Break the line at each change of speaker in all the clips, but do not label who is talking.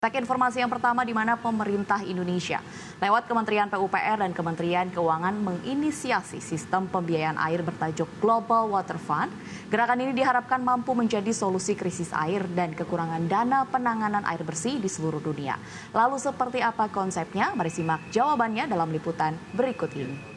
Kita ke informasi yang pertama di mana pemerintah Indonesia lewat Kementerian PUPR dan Kementerian Keuangan menginisiasi sistem pembiayaan air bertajuk Global Water Fund. Gerakan ini diharapkan mampu menjadi solusi krisis air dan kekurangan dana penanganan air bersih di seluruh dunia. Lalu seperti apa konsepnya? Mari simak jawabannya dalam liputan berikut ini.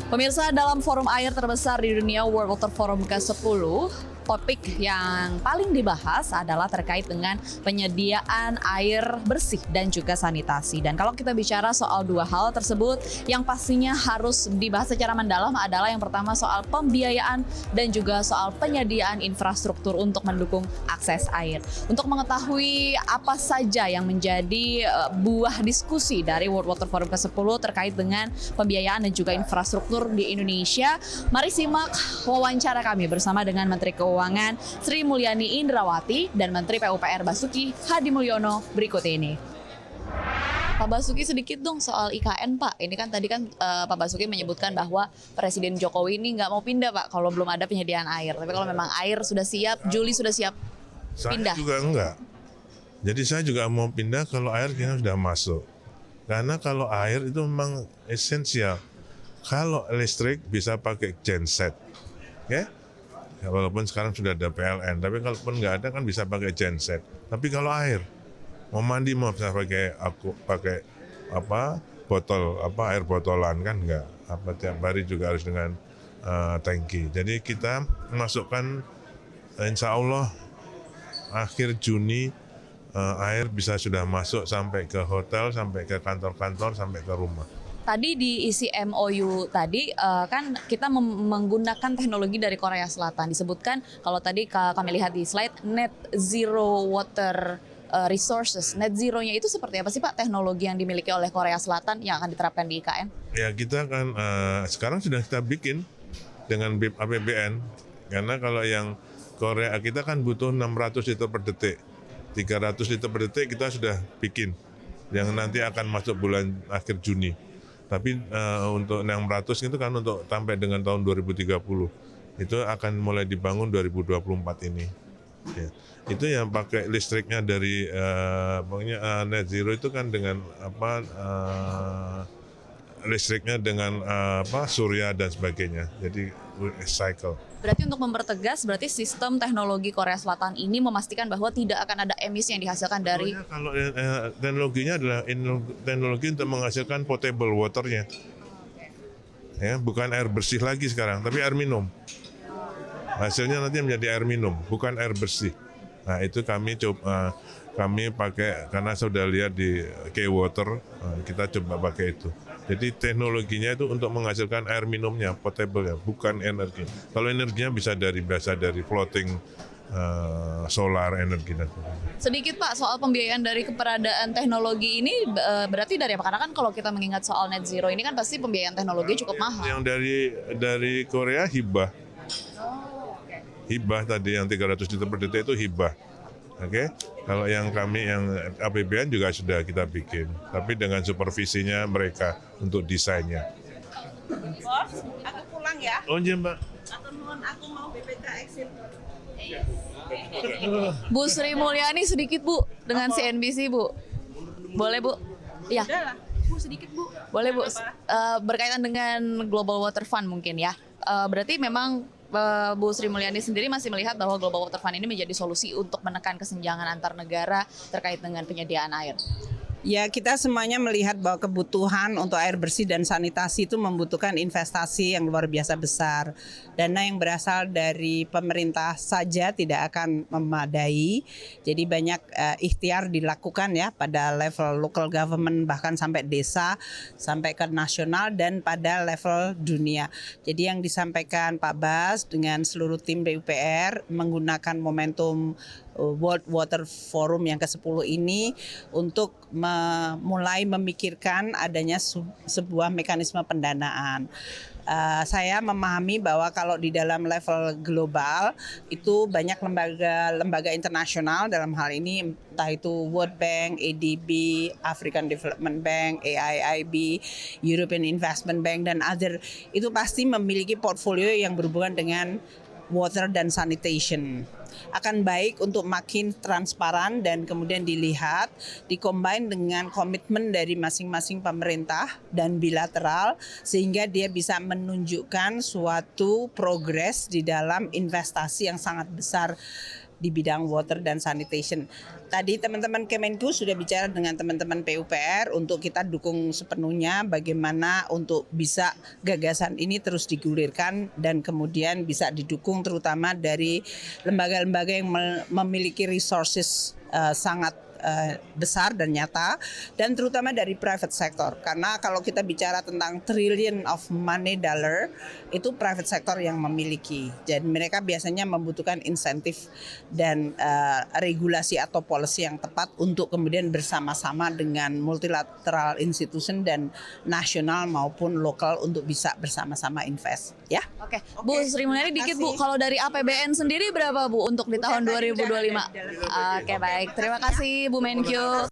Pemirsa, dalam forum air terbesar di dunia World Water Forum ke-10, topik yang paling dibahas adalah terkait dengan penyediaan air bersih dan juga sanitasi. Dan kalau kita bicara soal dua hal tersebut, yang pastinya harus dibahas secara mendalam adalah yang pertama soal pembiayaan dan juga soal penyediaan infrastruktur untuk mendukung akses air. Untuk mengetahui apa saja yang menjadi buah diskusi dari World Water Forum ke-10 terkait dengan pembiayaan dan juga infrastruktur di Indonesia, mari simak wawancara kami bersama dengan Menteri Keuangan Sri Mulyani Indrawati dan Menteri PUPR Basuki Hadimulyono berikut ini. Pak Basuki, sedikit dong soal IKN, Pak. Ini kan tadi Pak Basuki menyebutkan bahwa Presiden Jokowi ini nggak mau pindah, Pak, kalau belum ada penyediaan air. Tapi kalau memang air sudah siap, Juli sudah siap pindah.
Saya juga enggak. Jadi saya juga mau pindah kalau air kita sudah masuk. Karena kalau air itu memang esensial. Kalau listrik bisa pakai genset, ya. Ya, walaupun sekarang sudah ada PLN, tapi kalaupun nggak ada kan bisa pakai genset. Tapi kalau air, mau mandi mau bisa pakai botol air botolan kan nggak. Tiap hari juga harus dengan tangki. Jadi kita masukkan, insya Allah akhir Juni air bisa sudah masuk sampai ke hotel, sampai ke kantor-kantor, sampai ke rumah.
Tadi di isi MOU tadi kan kita menggunakan teknologi dari Korea Selatan. Disebutkan kalau tadi kami lihat di slide net zero water resources. Net zero-nya itu seperti apa sih, Pak, teknologi yang dimiliki oleh Korea Selatan yang akan diterapkan di IKN?
Ya, kita kan sekarang sudah kita bikin dengan BIP APBN. Karena kalau yang Korea kita kan butuh 600 liter per detik. 300 liter per detik kita sudah bikin. Yang nanti akan masuk bulan akhir Juni. Tapi untuk 600 itu kan untuk sampai dengan tahun 2030. Itu akan mulai dibangun 2024 ini. Ya. Itu yang pakai listriknya dari pokoknya net zero itu kan dengan listriknya dengan surya dan sebagainya. Jadi cycle.
Berarti untuk mempertegas, berarti sistem teknologi Korea Selatan ini memastikan bahwa tidak akan ada emisi yang dihasilkan dari...
Kalau teknologinya adalah teknologi untuk menghasilkan potable waternya. Ya, bukan air bersih lagi sekarang, tapi air minum. Hasilnya nanti menjadi air minum, bukan air bersih. Nah, itu kami pakai, karena sudah lihat di K-Water, kita coba pakai itu. Jadi teknologinya itu untuk menghasilkan air minumnya, potable ya, bukan energi. Kalau energinya bisa dari floating solar energi dan sebagainya.
Sedikit, Pak, soal pembiayaan dari keberadaan teknologi ini berarti dari apa? Karena kan kalau kita mengingat soal net zero ini kan pasti pembiayaan teknologi cukup mahal.
Yang dari Korea hibah. Hibah tadi yang 300 liter per detik itu hibah. Oke, kalau yang APBN juga sudah kita bikin, tapi dengan supervisinya mereka untuk desainnya.
Bos, aku pulang ya.
Oh iya, Mbak.
Atau nuhun, aku mau BPK exit.
Bu Sri Mulyani, sedikit, Bu, dengan CNBC, Bu. Boleh, Bu? Iya.
Udah lah, Bu, sedikit, Bu.
Boleh, Bu. Berkaitan dengan Global Water Fund mungkin ya. Berarti memang Bu Sri Mulyani sendiri masih melihat bahwa Global Water Fund ini menjadi solusi untuk menekan kesenjangan antar negara terkait dengan penyediaan air.
Ya, kita semuanya melihat bahwa kebutuhan untuk air bersih dan sanitasi itu membutuhkan investasi yang luar biasa besar. Dana yang berasal dari pemerintah saja tidak akan memadai. Jadi banyak ikhtiar dilakukan ya pada level local government, bahkan sampai desa, sampai ke nasional dan pada level dunia. Jadi yang disampaikan Pak Bas dengan seluruh tim PUPR menggunakan momentum World Water Forum yang ke-10 ini untuk mulai memikirkan adanya sebuah mekanisme pendanaan. Saya memahami bahwa kalau di dalam level global itu banyak lembaga internasional dalam hal ini entah itu World Bank, ADB, African Development Bank, AIIB, European Investment Bank dan other itu pasti memiliki portfolio yang berhubungan dengan water dan sanitation. Akan baik untuk makin transparan dan kemudian dilihat, dikombin dengan komitmen dari masing-masing pemerintah dan bilateral sehingga dia bisa menunjukkan suatu progres di dalam investasi yang sangat besar di bidang water dan sanitation. Tadi teman-teman Kemenku sudah bicara dengan teman-teman PUPR untuk kita dukung sepenuhnya bagaimana untuk bisa gagasan ini terus digulirkan dan kemudian bisa didukung terutama dari lembaga-lembaga yang memiliki resources sangat besar dan nyata dan terutama dari private sector karena kalau kita bicara tentang trillion of money dollar itu private sector yang memiliki dan mereka biasanya membutuhkan insentif dan regulasi atau policy yang tepat untuk kemudian bersama-sama dengan multilateral institution dan nasional maupun lokal untuk bisa bersama-sama invest ya.
Oke. Bu Sri Mulyani dikit Bu, kalau dari APBN sendiri berapa Bu untuk di tahun 2025? Oke baik, terima kasih Bu Menkyu.